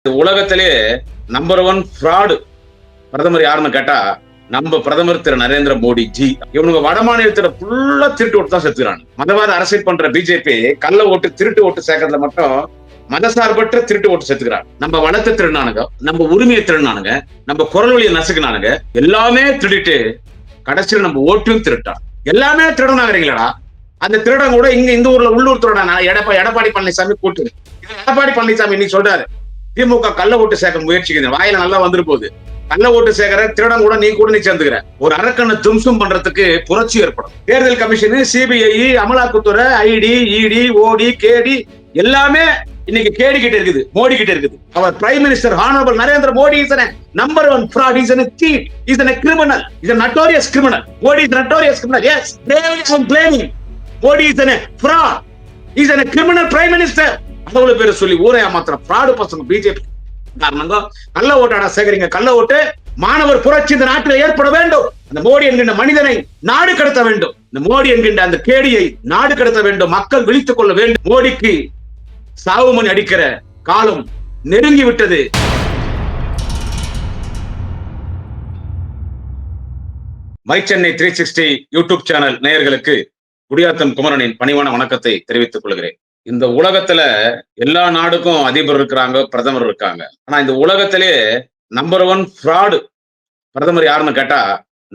உலகத்திலே number one fraud பிரதமர் யாருன்னு கேட்டா நம்ம பிரதமர் திரு நரேந்திர மோடி ஜி. இவனுங்க வட மாநிலத்துல ஃபுல்லா திருட்டு ஓட்டு தான் செத்துக்கிறாங்க. மதவாத அரசியல் பண்ற பிஜேபி கள்ள ஓட்டு திருட்டு ஓட்டு சேர்க்கறதுல மட்டும் மதசார்பற்ற திருட்டு ஓட்டு செத்துக்கிறாங்க. நம்ம வளத்தை திருநானுங்க, நம்ம உரிமையை திருநானுங்க, நம்ம குரல் வழியை நசுக்குனானுங்க, எல்லாமே திருடிட்டு கடைசியில் நம்ம ஓட்டும் திருட்டான். எல்லாமே திருடனாகிறீங்களா? அந்த திருடன் கூட இங்க இந்த ஊர்ல உள்ளூர் திருடனா எடப்பாடி பழனிசாமி கூட்டு. எடப்பாடி பழனிசாமி இன்னைக்கு சொல்றாரு, திமுக கள்ள ஓட்டு சேர்க்க முயற்சிக்குது, வாயில நல்லா வந்துரு போகுது. கள்ள ஓட்டு சேர்க்கிற திருடன் கூட நீ கூட நீ சேர்ந்துக்கிற. ஒரு அரக்கனை தும்சும் பண்றதுக்கு புரட்சி ஏற்படும். தேர்தல் கமிஷன், சிபிஐ, அமலாக்கத்துறை, ஐடி, இடி, ஓடி, கேடி எல்லாமே இன்னைக்கு கேடி கிட்ட இருக்குது, மோடி கிட்ட இருக்குது. அவர் prime minister honourable Narendra Modi is a number one fraud. He is a thief. He is a criminal. He is a notorious criminal. Modi is a notorious criminal. Yes, they are blaming. Modi is a fraud. He is a criminal prime minister. அவ்வளவு பேரை சொல்லி ஊரை ஏமாத்துற fraud பசங்க BJP காரணங்க. கள்ள ஓட்டாடா சேகரிங்க, கள்ள ஓட்டு. மாணவர் புரட்சி இந்த நாட்டில் ஏற்பட வேண்டும். அந்த மோடி என்கின்ற மனிதனை நாடு கடத்த வேண்டும். இந்த மோடி என்கின்ற அந்த கேடியை நாடு கடத்த வேண்டும். மக்கள் விழித்துக் கொள்ள வேண்டும். மோடிக்கு சாவுமணி அடிக்கிற காலம் நெருங்கி விட்டது. மை சென்னை 360 யூடியூப் சேனல் நேயர்களுக்கு குடியாத்தம் குமரனின் பணிவான வணக்கத்தை தெரிவித்துக் கொள்கிறேன். இந்த உலகத்துல எல்லா நாடுக்கும் அதிபர் இருக்கிறாங்க, பிரதமர் இருக்காங்க. ஆனா இந்த உலகத்திலே நம்பர் ஒன் ஃப்ராடு பிரதமர் யாருன்னு கேட்டா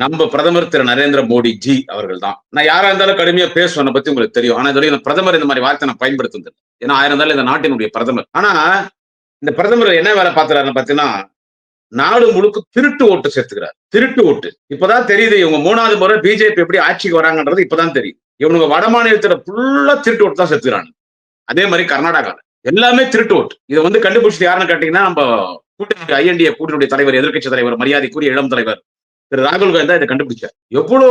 நம்ம பிரதமர் திரு நரேந்திர மோடி ஜி அவர்கள் தான். நான் யாரா இருந்தாலும் கடுமையா பேசுவேன் பத்தி உங்களுக்கு தெரியும். ஆனா இந்த பிரதமர் இந்த மாதிரி வார்த்தை நான் பயன்படுத்துறது. ஏன்னா ஆயிரம் இருந்தாலும் இந்த நாட்டினுடைய பிரதமர். ஆனா இந்த பிரதமர் என்ன வேலை பார்க்கிறாருன்னு பாத்தீங்கன்னா, நாடு முழுக்க திருட்டு ஓட்டு சேர்த்துக்கிறார். திருட்டு ஓட்டு. இப்பதான் தெரியுது இவங்க 3வது முறை பிஜேபி எப்படி ஆட்சிக்கு வராங்கன்றது இப்பதான் தெரியும். இவனுங்க வட மாநிலத்துல ஃபுல்லா திருட்டு ஓட்டு தான் சேர்த்துக்கிறாங்க. அதே மாதிரி கர்நாடகா எல்லாமே திருட்டு ஓட்டு. இதை கண்டுபிடிச்சது யாருன்னு கேட்டீங்கன்னா, நம்ம கூட்டணி ஐஎன்டிஏ கூட்டணியுடைய தலைவர், எதிர்கட்சி தலைவர், மரியாதைக்குரிய இளம் தலைவர் திரு ராகுல் காந்தி தான் இதை கண்டுபிடிச்சார். எவ்வளவு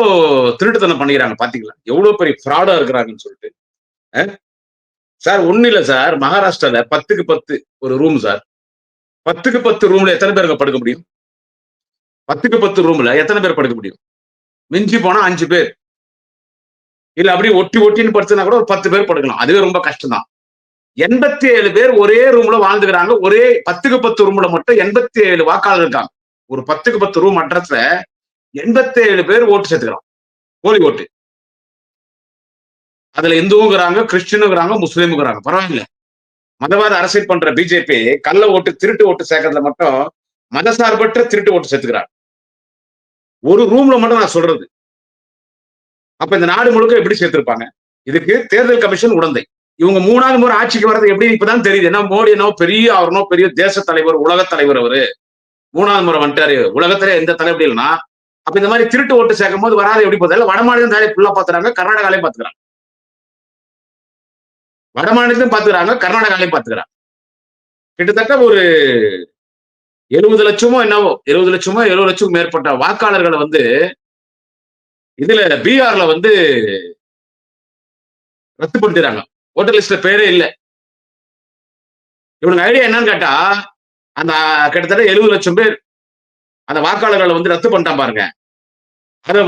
திருட்டுத்தனம் பண்ணிக்கிறாங்க பாத்தீங்களா? எவ்வளவு பெரிய ஃப்ராடா இருக்கிறாங்கன்னு சொல்லிட்டு. சார் ஒண்ணு இல்ல சார், மகாராஷ்டிரால 10க்கு 10 ஒரு ரூம் சார். 10க்கு 10 ரூம்ல எத்தனை பேருங்க படுக்க முடியும்? 10க்கு 10 ரூம்ல எத்தனை பேர் படுக்க முடியும்? மிஞ்சி போனா 5 பேர். இல்ல அப்படியே ஒட்டி ஒட்டின்னு படுத்துனா கூட ஒரு 10 பேர் படுக்கலாம். அதுவே ரொம்ப கஷ்டம் தான். 87 பேர் ஒரே ரூம்ல வாழ்ந்துக்கிறாங்க. ஒரே 10க்கு 10 ரூம்ல மட்டும் 87 வாக்காளர் இருக்காங்க. ஒரு 10க்கு 10 ரூம் அட்ரஸ்ல 87 பேர் ஓட்டு சேர்த்துக்கிறான், போலி ஓட்டு. அதுல இந்துங்கிறாங்க, கிறிஸ்டினுங்கிறாங்க, முஸ்லீமுங்கிறாங்க. பரவாயில்ல. மதவாத அரசியல் பண்ற பிஜேபி கள்ள ஓட்டு திருட்டு ஓட்டு சேர்க்கறதுல மட்டும் மதசார்பற்ற திருட்டு ஓட்டு சேர்த்துக்கிறாங்க. ஒரு ரூம்ல மட்டும் நான் சொல்றது. அப்ப இந்த நாடு முழுக்க எப்படி சேர்த்திருப்பாங்க? இதுக்கு தேர்தல் கமிஷன் உடந்தை. இவங்க 3வது முறை ஆட்சிக்கு வர்றது எப்படி இப்பதான் தெரியுது. ஏன்னா மோடி அவர்னோ பெரிய தேச தலைவர், உலக தலைவர். அவரு 3வது முறை வந்துட்டாரு. உலகத்திலே எந்த தலைவர் இல்லைன்னா, அப்ப இந்த மாதிரி திருட்டு ஓட்டு சேர்க்கும் போது வராது எப்படி போகுது? வட மாநிலம் தானே ஃபுல்லா பாத்துறாங்க, கர்நாடகாலையும் பாத்துக்கிறாங்க. வட மாநிலத்தையும் பாத்துக்கிறாங்க, கர்நாடகாலையும் பாத்துக்கிறாங்க. கிட்டத்தட்ட ஒரு 70 லட்சமோ என்னவோ, 70 லட்சமோ 70 லட்சம் மேற்பட்ட வாக்காளர்களை இதுல பீகார்ல ரத்துப்படுத்துறாங்க. ஓட்டர் லிஸ்ட்ல பேரே இல்ல. இவனுக்கு ஐடியா என்னன்னு கேட்டா, அந்த கிட்டத்தட்ட 70 லட்சம் பேர் அந்த வாக்காளர்களை ரத்து பண்ணிட்டான் பாருங்க. அத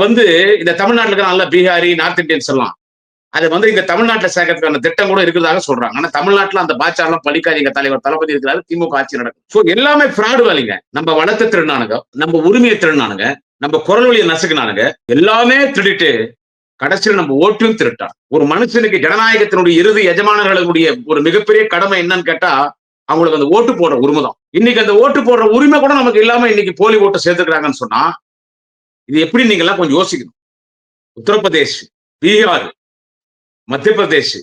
இந்த தமிழ்நாட்டுல இருக்கிற நல்ல பீகாரி, நார்த் இந்தியன்ஸ் எல்லாம் அதை இங்க தமிழ்நாட்டுல சேர்க்கறதுக்கான திட்டம் கூட இருக்கிறதாக சொல்றாங்க. ஆனா தமிழ்நாட்டுல அந்த பாச்சாரம் பழிக்காதீங்க, தலைவர் தளபதி இருக்கிறாரு, திமுக ஆட்சி நடக்கும். சோ எல்லாமே ஃப்ராடு வேலைங்க. நம்ம வளத்தை திருநானுங்க, நம்ம உரிமையை திருநானுங்க, நம்ம குரல் வழியை நசுக்குனானுங்க, எல்லாமே திருடிட்டு கடைசியில் நம்ம ஓட்டும் திருட்டான். ஒரு மனுஷனுக்கு ஜனநாயகத்தினுடைய இறுதி எஜமானர்களுடைய ஒரு மிகப்பெரிய கடமை என்னன்னு கேட்டா, அவங்களுக்கு அந்த ஓட்டு போடுற உரிமை தான். இன்னைக்கு அந்த ஓட்டு போடுற உரிமை கூட நமக்கு இல்லாம இன்னைக்கு போலி ஓட்டு சேர்த்துக்கிறாங்கன்னு சொன்னா, இது எப்படி நீங்க எல்லாம் கொஞ்சம் யோசிக்கணும். உத்தரப்பிரதேஷ், பீகார், மத்திய பிரதேஷ்,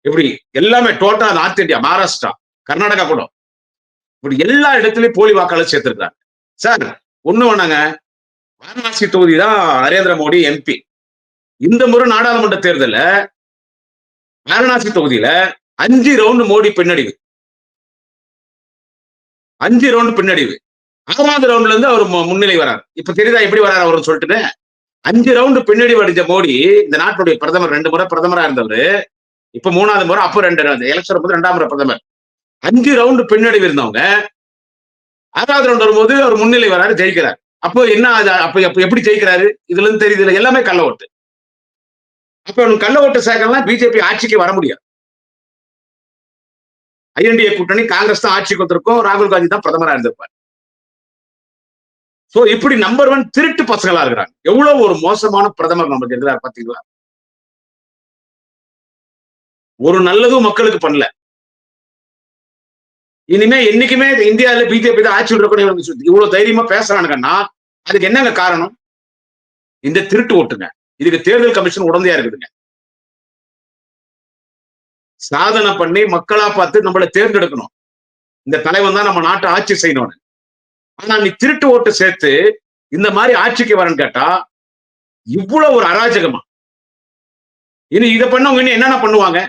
இப்படி எல்லாமே Dota north India, Maharashtra, Karnataka கூட இப்படி எல்லா இடத்துலயும் போலி வாக்காளர் சேர்த்திருக்காங்க. சார் ஒண்ணு வேணாங்க, வாரணாசி தொகுதி தான் நரேந்திர மோடி எம்பி. இந்த முறை நாடாளுமன்ற தேர்தல வாரணாசி தொகுதியில 5 ரவுண்ட் மோடி பின்னடைவு. 5 ரவுண்ட் பின்னடைவு. 6வது ரவுண்ட்ல இருந்து அவர் முன்னிலை வரார். இப்ப தெரியுதா எப்படி வராரு அவருன்னு சொல்லிட்டு. 5 ரவுண்ட் பின்னடைவு அடிச்ச மோடி இந்த நாட்டுடைய பிரதமர், 2 முறை பிரதமரா இருந்தவரு. இப்ப 3வது முறை, அப்ப 2 எலெக்ஷன் 2ஆம் முறை பிரதமர். 5 ரவுண்ட் பின்னடைவு இருந்தவங்க 6வது ரவுண்ட் வரும்போது அவர் முன்னிலை வராரு, ஜெயிக்கிறார். அப்போ என்ன அப்ப எப்படி ஜெயிக்கிறாரு? இதுல இருந்து தெரியுது எல்லாமே கள்ள ஓட்டு. அப்ப கள்ள ஓட்டு சேர்க்கலாம் பிஜேபி ஆட்சிக்கு வர முடியாது. ஐஎன்டிஏ கூட்டணி காங்கிரஸ் தான் ஆட்சிக்கு வந்திருக்கும், ராகுல் காந்தி தான் பிரதமரா இருந்திருப்பார். சோ இப்படி நம்பர் 1 திருட்டு பசங்களா இருக்கிறாங்க. எவ்வளவு ஒரு மோசமான பிரதமர் நமக்கு இருக்கிறார் பாத்தீங்களா? ஒரு நல்லதும் மக்களுக்கு பண்ணல. இனிமே என்னைக்குமே இந்தியாவில பிஜேபி தான் ஆட்சி இருக்கணும் இவ்வளவு தைரியமா பேசுறானுங்கன்னா அதுக்கு என்னங்க காரணம்? இந்த திருட்டு ஓட்டுங்க. இதுக்கு தேர்தல் கமிஷன் உடந்தையா இருக்குதுங்க. சாதனை பண்ணி மக்களா பார்த்து நம்மள தேர்ந்தெடுக்கணும். இந்த தலைவன் தான் நம்ம நாட்டை ஆட்சி செய்யணும்னு. ஆனா நீ திருட்டு ஓட்டு சேர்த்து இந்த மாதிரி ஆட்சிக்கு வரேன்னு கேட்டா இவ்வளவு ஒரு அராஜகமா? இனி இதை பண்ணவங்க இன்னும் என்னென்ன பண்ணுவாங்க?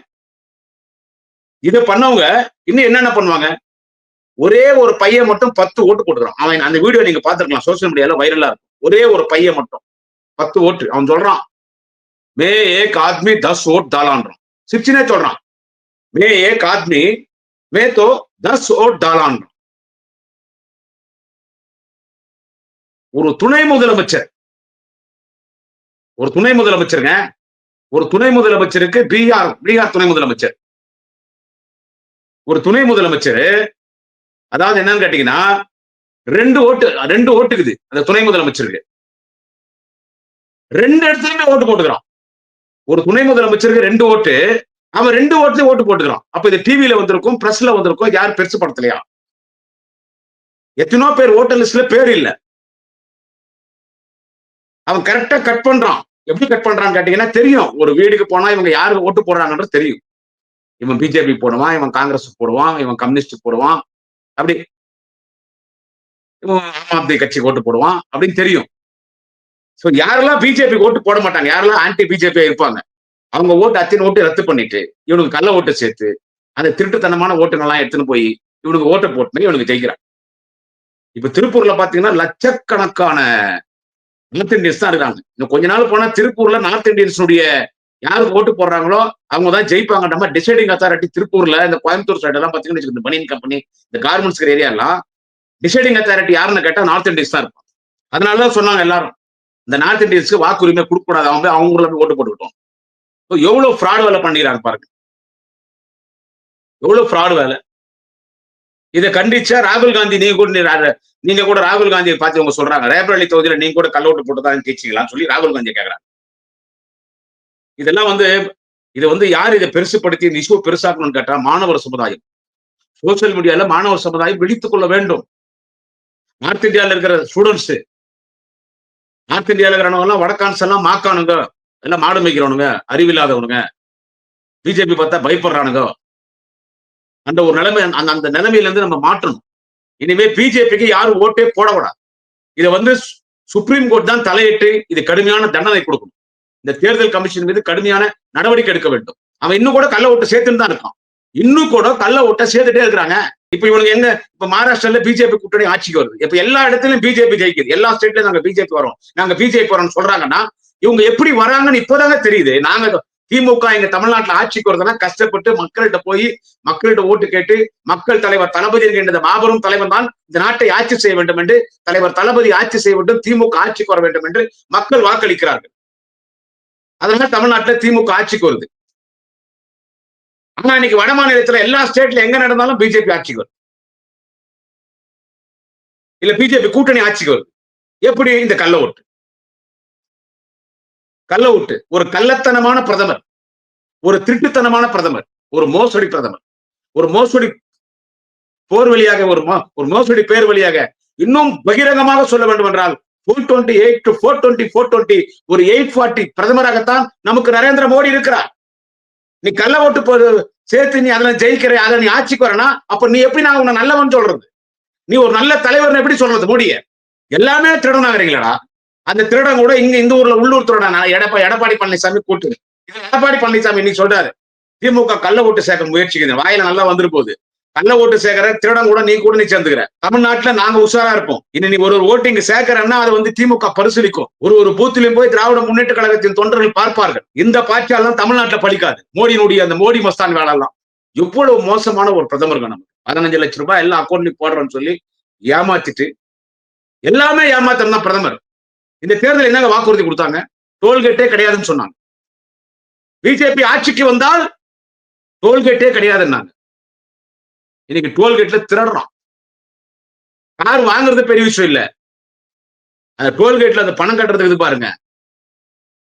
இதை பண்ணவங்க இன்னும் என்னென்ன பண்ணுவாங்க? ஒரே ஒரு பையன் மட்டும் 10 ஓட்டு போட்டுக்கிறான். அவன் அந்த வீடியோ நீங்க பாத்துருக்கலாம், சோசியல் மீடியால வைரலா இருக்கும். ஒரே ஒரு பையன் மட்டும் 10 ஓட்டு. அவன் சொல்றான், மே ஏக் ஆத்மி 10 ஓட் டாலான்றான். சிரிச்சுனே சொல்றான், மே ஏக் ஆத்மி மே தோ 10 ஓட் டாலான்றான். ஒரு துணை முதலமைச்சர், ஒரு துணை முதலமைச்சருங்க, ஒரு துணை முதலமைச்சருக்கு பீகார் துணை முதலமைச்சர், ஒரு துணை முதலமைச்சர், அதாவது என்னன்னு கேட்டீங்கன்னா 2 ஓட்டுக்குது அந்த துணை முதலமைச்சருக்கு. 2 இடத்துலயுமே ஓட்டு போட்டுக்கிறான். ஒரு துணை முதலமைச்சருக்கு 2 ஓட்டு, அவன் 2 ஓட்டுலயும் ஓட்டு போட்டுக்கிறான். அப்ப இது டிவில வந்திருக்கும், பிரஸ்ல வந்திருக்கும், யாரும் பெருசு படுத்தலையா? எத்தனோ பேர் ஓட்டர் லிஸ்ட்ல பேர் இல்ல. அவன் கரெக்டா கட் பண்றான். எப்படி கட் பண்றான்னு கேட்டீங்கன்னா தெரியும். ஒரு வீடுக்கு போனா இவங்க யாருக்கு ஓட்டு போடுறாங்கன்றது தெரியும். இவன் பிஜேபி போடுவான், இவன் காங்கிரஸ் போடுவான், இவன் கம்யூனிஸ்ட் போடுவான், அப்படி இவன் ஆம் ஆத்மி கட்சிக்கு ஓட்டு போடுவான் அப்படின்னு தெரியும். சோ யாரெல்லாம் பிஜேபி ஓட்டு போட மாட்டாங்க, யாரெல்லாம் ஆன்டி பிஜேபியா இருப்பாங்க, அவங்க ஓட்டு அத்தனை ஓட்டு ரத்து பண்ணிட்டு இவனுக்கு கள்ள ஓட்டு சேர்த்து அந்த திருட்டுத்தனமான ஓட்டுங்கள்லாம் எடுத்துன்னு போய் இவனுக்கு ஓட்டு போட்டு இவனுக்கு ஜெயிக்கிறான். இப்ப திருப்பூர்ல பாத்தீங்கன்னா லட்சக்கணக்கான நார்த் இந்தியன்ஸ் தான் இருக்காங்க. இன்னும் கொஞ்ச நாள் போனா திருப்பூர்ல நார்த் இந்தியன்ஸுடைய யாருக்கு ஓட்டு போடுறாங்களோ அவங்க தான் ஜெயிப்பாங்க. நம்ம டிசைடிங் அத்தாரிட்டி திருப்பூர்ல இந்த கோயம்புத்தூர் சைடு எல்லாம் பாத்தீங்கன்னா இந்த பனியன் கம்பெனி, இந்த கார்மெண்ட்ஸ் ஏரியா எல்லாம் டிசைடிங் அத்தாரிட்டி யாருன்னு கேட்டா நார்த் இந்தியன்ஸ் தான் இருக்கும். அதனாலதான் சொன்னாங்க எல்லாரும், இந்த நார்த் இந்தியன்ஸ்க்கு வாக்குரிமை கொடுக்க கூடாது, அவங்க அவங்கள ஓட்டு போட்டுக்கிட்டோம். எவ்வளவு ஃப்ராட் வேலை பண்ணிக்கிறாங்க பாருங்க, எவ்வளவு ஃப்ராட் வேலை. இதை கண்டிச்சா ராகுல் காந்தி நீங்க கூட ராகுல் காந்தியை பார்த்து அவங்க சொல்றாங்க, ரேபரேலி தொகுதியில நீங்க கூட கள்ள ஓட்டு போட்டுதான் ஜெயிச்சீங்களான்னு சொல்லி ராகுல் காந்தி கேட்கறாங்க. இதெல்லாம் இதை யார் இதை பெருசுப்படுத்தி இந்த இஷ்யூ பெருசாக்கணும்னு கேட்டா மாணவர் சமுதாயம். சோசியல் மீடியால மாணவர் சமுதாயம் விழித்துக் கொள்ள வேண்டும். நார்த் இந்தியாவில் இருக்கிற ஸ்டூடெண்ட்ஸ், நார்த் இந்தியாவில் இருக்கிறவங்க எல்லாம் வடக்கான்ஸ் எல்லாம் மாக்கானுங்க, எல்லாம் மாடு மேய்க்கிறவனுங்க, அறிவில்லாதவனுங்க, பிஜேபி பார்த்தா பயப்படுறானுங்க. அந்த ஒரு நிலைமை, அந்த நிலைமையில இருந்து நம்ம மாற்றணும். இனிமே பிஜேபிக்கு யாரும் ஓட்டே போட கூடாது. இதை சுப்ரீம் கோர்ட் தான் தலையிட்டு இது கடுமையான தண்டனை கொடுக்கணும். இந்த தேர்தல் கமிஷன் மீது கடுமையான நடவடிக்கை எடுக்க வேண்டும். அவன் இன்னும் கூட கள்ள ஓட்டு சேர்த்துன்னு தான் இருக்கான். இன்னும் கூட கள்ள ஓட்டை சேர்த்துட்டே இருக்கிறாங்க. இப்ப இவனுக்கு எங்க, இப்ப மகாராஷ்டிரால பிஜேபி கூட்டணி ஆட்சிக்கு வருது. இப்ப எல்லா இடத்துலயும் பிஜேபி ஜெயிக்குது. எல்லா ஸ்டேட்லயும் நாங்க பிஜேபி வரோம், நாங்க பிஜேபி வரோம்னு சொல்றாங்கன்னா இவங்க எப்படி வராங்கன்னு இப்பதாங்க தெரியுது. நாங்க திமுக எங்க தமிழ்நாட்டுல ஆட்சிக்கு வருதுன்னா கஷ்டப்பட்டு மக்கள்கிட்ட போய் மக்கள்கிட்ட ஓட்டு கேட்டு மக்கள் தலைவர் தளபதி என்கின்ற மாபெரும் தலைவர் தான் இந்த நாட்டை ஆட்சி செய்ய வேண்டும் என்று, தலைவர் தளபதி ஆட்சி செய்ய வேண்டும், திமுக ஆட்சிக்கு வர வேண்டும் என்று மக்கள் வாக்களிக்கிறார்கள். அதனால தமிழ்நாட்டுல திமுக ஆட்சிக்கு வருது. ஆனா இன்னைக்கு வட மாநிலத்துல எல்லா ஸ்டேட்ல எங்க நடந்தாலும் பிஜேபி ஆட்சிக்கு வருது, இல்ல பிஜேபி கூட்டணி ஆட்சிக்கு வருது. எப்படி? இந்த கள்ள ஓட்டு. கள்ள ஓட்டு, ஒரு கள்ளத்தனமான பிரதமர், ஒரு திருட்டுத்தனமான பிரதமர், ஒரு மோசடி பிரதமர், ஒரு மோசடி போர் வழியாக, ஒரு மோசடி பேர் வழியாக இன்னும் பகிரங்கமாக சொல்ல வேண்டும் என்றால் 428 to 420 420 ஒரு 840 பிரதமராகத்தான் நமக்கு நரேந்திர மோடி இருக்கிறார். நீ கள்ள ஓட்டு சேர்த்து நீ அதுல ஜெயிக்கிற, அதை நீ ஆட்சிக்கு வரனா அப்ப நீ எப்படி நான் உன்னை நல்லவன் சொல்றது? நீ ஒரு நல்ல தலைவர் எப்படி சொல்றது? மோடிய எல்லாமே திருடனாகிறீங்களா? அந்த திருடன் கூட இங்க இந்த ஊர்ல உள்ளூர் திருடன் எடப்பாடி பழனிசாமி கூட்டு. எடப்பாடி பழனிசாமி இன்னைக்கு சொல்றாரு, திமுக கள்ள ஓட்டு சேர்க்க முயற்சிக்குது, வாயில நல்லா வந்துரு போகுது, கள்ள ஓட்டு சேர்க்கிற திருடன் கூட நீ சேர்ந்துக்கிற. தமிழ்நாட்டுல நாங்க உஷாரா இருப்போம். இன்னும் நீ ஒரு ஓட்டு இங்க சேர்க்கிறன்னா அதை திமுக பரிசீலிக்கும். ஒரு பூத்திலையும் போய் திராவிட முன்னேற்ற கழகத்தின் தொண்டர்கள் பார்ப்பார்கள். இந்த பாய்ச்சாலாம் தமிழ்நாட்டுல பலிக்காது. மோடியினுடைய அந்த மோடி மஸ்தான் வேலை எல்லாம். எவ்வளவு மோசமான ஒரு பிரதமர்கள் நமக்கு. 15 லட்சம் ரூபாய் எல்லாம் அக்கௌண்ட்லயும் போடுறோம்னு சொல்லி ஏமாத்திட்டு, எல்லாமே ஏமாத்தம் தான் பிரதமர். இந்த தேர்தல் என்னங்க வாக்குறுதி கொடுத்தாங்க? டோல்கேட்டே கிடையாதுன்னு சொன்னாங்க. பிஜேபி ஆட்சிக்கு வந்தால் டோல்கேட்டே கிடையாதுன்னாங்க. இன்னைக்கு டோல்கேட்ல திருடுறோம். கார் வாங்குறது பெரிய விஷயம் இல்ல. அந்த டோல்கேட்ல அந்த பணம் கட்டுறதுக்கு இது பாருங்க.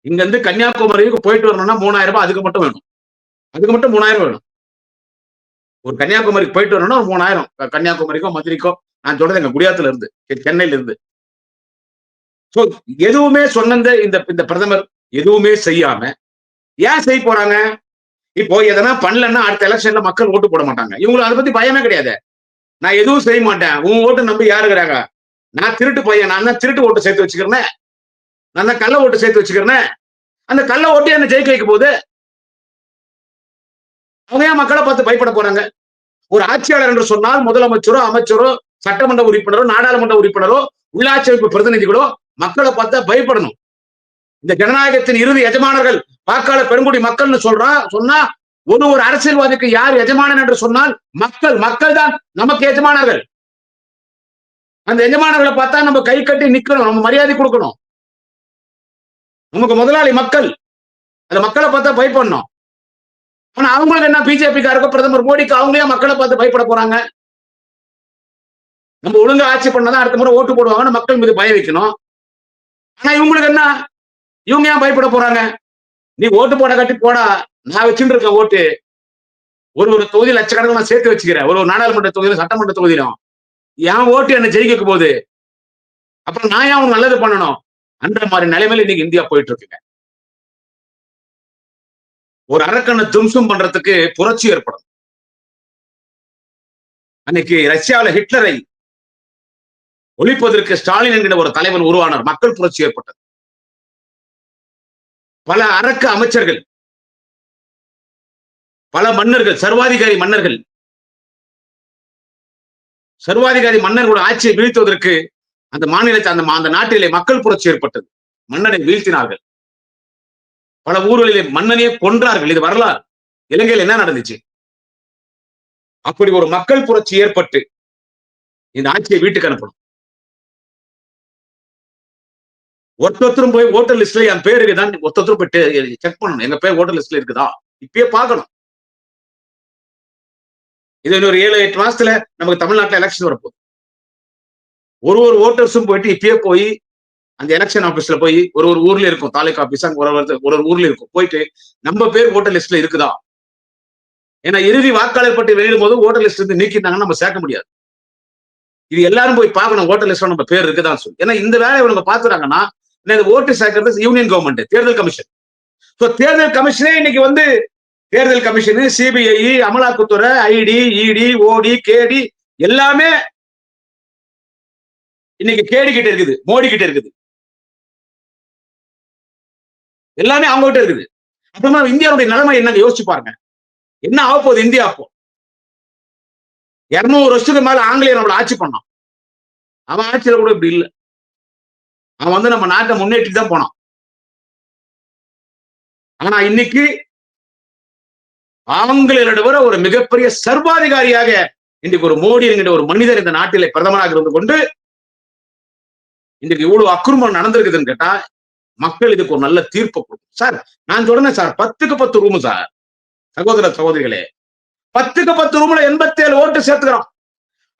இங்க இருந்து கன்னியாகுமரிக்கு போயிட்டு வரணும்னா 3000 ரூபாய் அதுக்கு மட்டும் வேணும். அதுக்கு மட்டும் 3000 வேணும். ஒரு கன்னியாகுமரிக்கு போயிட்டு வரணும்னா ஒரு 3000. கன்னியாகுமரிக்கோ, மதுரைக்கோ நான் சொல்றது எங்க குடியாத்துல இருந்து, சென்னையில இருந்து. சோ எதுவுமே சொன்ன இந்த பிரதமர் எதுவுமே செய்யாம ஏன் செய்ய போறாங்க? இப்போ எதனா பண்ணலன்னா அடுத்த எலெக்ஷன்ல மக்கள் ஓட்டு போட மாட்டாங்க. இவங்களுக்கு அதை பத்தி பயமே கிடையாது. நான் எதுவும் செய்ய மாட்டேன். உன் ஓட்டு நம்பி யாரு இருக்கிறாங்க? நான் திருட்டு பையன். நான் தான் திருட்டு ஓட்டு சேர்த்து வச்சுக்கிறேன். நான் தான் கள்ள ஓட்டு சேர்த்து வச்சுக்கிறேன். அந்த கள்ள ஓட்டு என்ன ஜெயிக்க வைக்க போகுது. அவங்க ஏன் மக்களை பார்த்து பயப்பட போறாங்க? ஒரு ஆட்சியாளர் என்று சொன்னால் முதலமைச்சரோ, அமைச்சரோ, சட்டமன்ற உறுப்பினரோ, நாடாளுமன்ற உறுப்பினரோ, உள்ளாட்சி அமைப்பு பிரதிநிதிகளோ மக்களை பார்த்தா பயப்படணும். இந்த ஜனநாயகத்தின் இறுதி எஜமானர்கள் வாக்காளர் பெருங்குடி மக்கள்னு சொன்னா ஒரு அரசியல்வாதிக்கு யார் எஜமானன் என்று சொன்னால் மக்கள் தான் நமக்கு எஜமானர்கள். அந்த எஜமானர்களை பார்த்தா நம்ம கை கட்டி நிக்கணும், நம்ம மரியாதை கொடுக்கணும். நமக்கு முதலாளி மக்கள். அந்த மக்களை பார்த்தா பயப்படணும். ஆனா அவங்களுக்கு என்ன பிஜேபிக்காரங்க பிரதமர் மோடிக்கு அவங்களே மக்களை பார்த்து பயப்பட போறாங்க. நம்ம ஒழுங்கா ஆட்சி பண்ணாதான் அடுத்த முறை ஓட்டு போடுவாங்கன்னு மக்கள் மீது பயம் வைக்கணும். ஆனா இவங்களுக்கு என்ன? இவங்க ஏன் பயப்பட போறாங்க? நீ ஓட்டு போட கட்டி போடா. நான் வச்சுட்டு இருக்க ஓட்டு ஒரு தொகுதி லட்சக்கணக்கில் நான் சேர்த்து வச்சுக்கிறேன். ஒரு நாடாளுமன்ற தொகுதியிலும் சட்டமன்ற தொகுதியிலும் என் ஓட்டு என்ன ஜெயிக்க போகுது. அப்புறம் நான் ஏன் நல்லது பண்ணணும் அந்த மாதிரி நிலைமையில இன்னைக்கு இந்தியா போயிட்டு இருக்குங்க. ஒரு அரக்கனை தும்சம் பண்றதுக்கு புரட்சி ஏற்படும். அன்னைக்கு ரஷ்யாவில ஹிட்லரை ஒழிப்பதற்கு ஸ்டாலின் என்கிற ஒரு தலைவன் உருவானார். மக்கள் புரட்சி ஏற்பட்டது. பல அரக்க அமைச்சர்கள், பல மன்னர்கள், சர்வாதிகாரி மன்னர்களோட ஆட்சியை வீழ்த்துவதற்கு அந்த மாநிலத்தை அந்த நாட்டிலே மக்கள் புரட்சி ஏற்பட்டது. மன்னனை வீழ்த்தினார்கள். பல ஊர்களிலே மன்னனையே கொன்றார்கள். இது வரலாறு. இலங்கையில் என்ன நடந்துச்சு? அப்படி ஒரு மக்கள் புரட்சி ஏற்பட்டு இந்த ஆட்சியை வீட்டுக்கு அனுப்பணும். ஒருத்தரும் போய் ஓட்டர் லிஸ்ட்ல என் பேர் இருக்குதான் ஒருத்தரும் போய் செக் பண்ணணும். எங்க பேர் ஓட்டர் லிஸ்ட்ல இருக்குதா இப்பயே பார்க்கணும். இது ஒரு 7-8 மாசத்துல நமக்கு தமிழ்நாட்டில் எலெக்ஷன் வரப்போகுது. ஒரு ஓட்டர்ஸும் போயிட்டு இப்பயே போய் அந்த எலெக்ஷன் ஆபீஸ்ல போய் ஒரு ஊர்ல இருக்கும், தாலுகா ஆபீஸ் ஒரு ஊர்ல இருக்கும், போயிட்டு நம்ம பேர் ஓட்டர் லிஸ்ட்ல இருக்குதா. ஏன்னா இறுதி வாக்காளர் பட்டி வெளியிடும் போது ஓட்டர் லிஸ்ட் இருந்து நீக்கிட்டாங்கன்னா நம்ம சேர்க்க முடியாது. இது எல்லாரும் போய் பார்க்கணும் ஓட்டர் லிஸ்ட்ல நம்ம பேர் இருக்குதான்னு சொல்லி. ஏன்னா இந்த வேலையை இவங்க பாத்துறாங்கன்னா ஓட்டு சேர்க்கறது யூனியன் கவர்மெண்ட் தேர்தல் கமிஷன். தேர்தல் கமிஷனே இன்னைக்கு தேர்தல் கமிஷன், சிபிஐ, அமலாக்கத்துறை, ஐடி, இடி, ஓடி, கேடி எல்லாமே இன்னைக்கு கேடி கிட்ட இருக்குது, மோடி கிட்ட இருக்குது, எல்லாமே அவங்க கிட்ட இருக்குது. அப்புறமா இந்தியாவுடைய நிலைமை என்னன்னு யோசிச்சு பாருங்க. என்ன ஆக போகுது இந்தியா? அப்போ 200 வருஷத்துக்கு மேல ஆங்கிலேயர் நம்மள ஆட்சி பண்ணான். அவன் ஆட்சியில கூட இப்படி இல்லை. அவன் நம்ம நாட்டை முன்னேற்றி தான் போனான். ஆனா இன்னைக்கு ஆங்கிலேயரோட விட ஒரு மிகப்பெரிய சர்வாதிகாரியாக இன்றைக்கு ஒரு மோடி என்கிற ஒரு மனிதர் இந்த நாட்டிலே பிரதமராக இருந்து கொண்டு இன்றைக்கு இவ்வளவு அக்கிரமம் நடந்திருக்குதுன்னு கேட்டா மக்கள் இதுக்கு ஒரு நல்ல தீர்ப்பு கொடுக்கும். சார் நான் சொல்றேன் சார், 10க்கு 10 ரூம் சார். சகோதர சகோதரிகளே, 10க்கு 10 ரூம்ல 87 ஓட்டு சேர்த்துக்கிறோம்.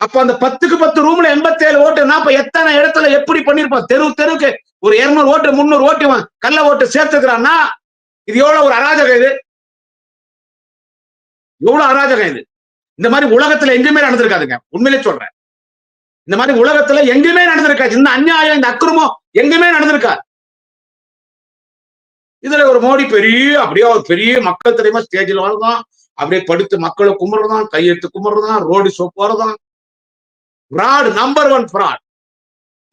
அப்ப அந்த 10க்கு 10 ரூம்ல 87 ஓட்டுனா அப்ப எத்தனை இடத்துல எப்படி பண்ணிருப்பான்? தெருவுக்கு ஒரு 200 ஓட்டு 300 ஓட்டு கள்ள ஓட்டு சேர்த்துக்கிறான்னா இது எவ்வளவு ஒரு அராஜகம். இது எவ்வளவு அராஜகம். இது இந்த மாதிரி உலகத்துல எங்குமே நடந்திருக்காதுங்க. உண்மையிலே சொல்றேன், இந்த மாதிரி உலகத்துல எங்குமே நடந்திருக்காது. இந்த அநியாயம், இந்த அக்கிரமம் எங்குமே நடந்திருக்காது. இதுல ஒரு மோடி அப்படியே ஒரு பெரிய மக்கள் தெரியுமா ஸ்டேஜில் வரதான், அப்படியே படுத்து மக்களை கும்பிடுறதான், கையெழுத்து கும்பிடுறதான், road show போறதான். fraud, number 1 fraud.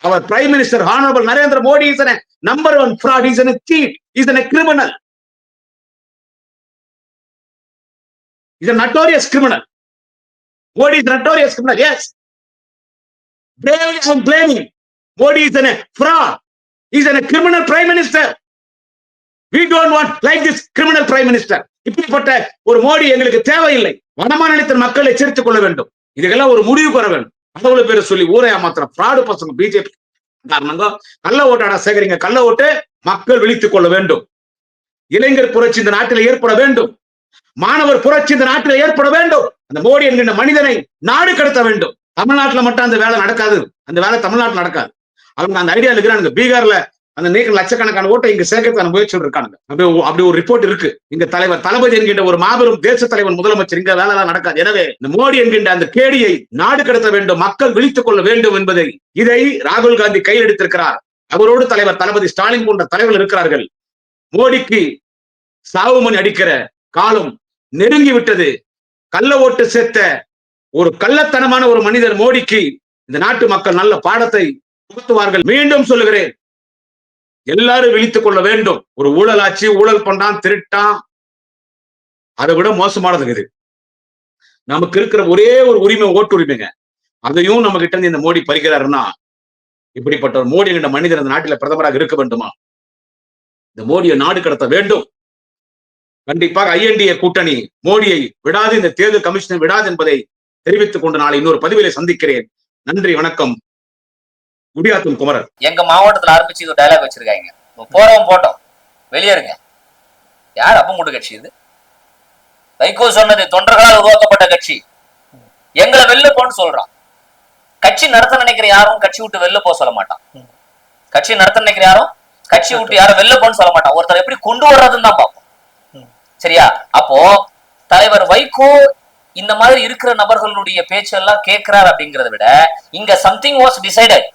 Our Prime Minister Honorable Narendra Modi is a number 1 fraud. He's a cheat. He's a criminal. He's a notorious criminal. Modi is a notorious criminal. Yes. Bravely I'm blaming. Modi is a fraud. He's a criminal Prime Minister. We don't want like this criminal Prime Minister. இப்படிப்பட்ட ஒரு மோடி எங்களுக்கு தேவையில்லை. வடமாநிலத்தின் மக்களை சேர்த்துக் கொள்ள வேண்டும். இதுக்கெல்லாம் ஒரு முடிவு பெற வேண்டும். அவ்வளவு பேரை சொல்லி ஊரை ஏமாத்துற ஃப்ராடு பசங்க பிஜேபி காரணங்க கள்ள ஓட்டாடா சேகரிங்க. கள்ள ஓட்டு மக்கள் விழித்துக் கொள்ள வேண்டும். இளைஞர் புரட்சி இந்த நாட்டில் ஏற்பட வேண்டும். மாணவர் புரட்சி இந்த நாட்டில் ஏற்பட வேண்டும். அந்த மோடி என்கின்ற மனிதனை நாடு கடத்த வேண்டும். தமிழ்நாட்டுல மட்டும் அந்த வேலை நடக்காது. அந்த வேலை தமிழ்நாட்டுல நடக்காது. அவங்க அந்த ஐடியா இருக்கிறாங்க. பீகார்ல அந்த நீக்கிற லட்சக்கணக்கான ஓட்டை இங்க சேர்க்கறதுக்கான முயற்சிகள் இருக்காங்க. அப்படி ஒரு ரிப்போர்ட் இருக்கு. இங்க தலைவர் தளபதி என்கின்ற ஒரு மாபெரும் தேச தலைவர் முதலமைச்சர் இங்க வேலை நடக்காது. எனவே இந்த மோடி என்கின்ற அந்த கேடியை நாடு கடத்த வேண்டும், மக்கள் விழித்துக் கொள்ள வேண்டும் என்பதை இதை ராகுல் காந்தி கையில் எடுத்திருக்கிறார். அவரோடு தலைவர் தளபதி ஸ்டாலின் போன்ற தலைவர்கள் இருக்கிறார்கள். மோடிக்கு சாவுமணி அடிக்கிற காலம் நெருங்கி விட்டது. கள்ள ஓட்டு சேர்த்த ஒரு கள்ளத்தனமான ஒரு மனிதர் மோடிக்கு இந்த நாட்டு மக்கள் நல்ல பாடத்தை புகுத்துவார்கள். மீண்டும் சொல்லுகிறேன், எல்லாரும் விழித்துக் கொள்ள வேண்டும். ஒரு ஊழலாட்சி, ஊழல் பண்றான், திருட்டான், அதை விட மோசமானது இது. நமக்கு இருக்கிற ஒரே ஒரு உரிமை ஓட்டு உரிமைங்க. அதையும் நம்ம கிட்ட இருந்து இந்த மோடி பறிக்கிறாருன்னா, இப்படிப்பட்ட ஒரு மோடி என்ற மனிதர் இந்த நாட்டில பிரதமராக இருக்க வேண்டுமா? இந்த மோடியை நாடு கடத்த வேண்டும். கண்டிப்பாக INDA கூட்டணி மோடியை விடாது, இந்த தேர்தல் கமிஷனை விடாது என்பதை தெரிவித்துக் கொண்டு நாளை இன்னொரு பதிவிலே சந்திக்கிறேன். நன்றி, வணக்கம். குடியாத்தம் குமரன். எங்க மாவட்டத்துல ஆரம்பிச்சு இது டயலாக் வச்சிருக்காங்க, போறோம் போட்டோம் வெளியேறுங்க. யார் அப்பமுட்டு கட்சி இது? வைகோ சொன்னது தொண்டர்களால் உருவாக்கப்பட்ட கட்சி, எங்களை வெளில போன்னு சொல்றான். கட்சி நடத்த நினைக்கிற யாரும் கட்சி விட்டு வெளில போக சொல்ல மாட்டான். கட்சி நடத்த நினைக்கிற யாரும் கட்சி விட்டு யாரும் வெளில போன்னு சொல்ல மாட்டான். ஒருத்தர் எப்படி கொண்டு வர்றதுன்னு தான் பார்ப்போம். சரியா? அப்போ தலைவர் வைகோ இந்த மாதிரி இருக்கிற நபர்களுடைய பேச்செல்லாம் கேட்கிறார் அப்படிங்கறத விட, இங்க சம்திங் வாஸ் டிசைடட்.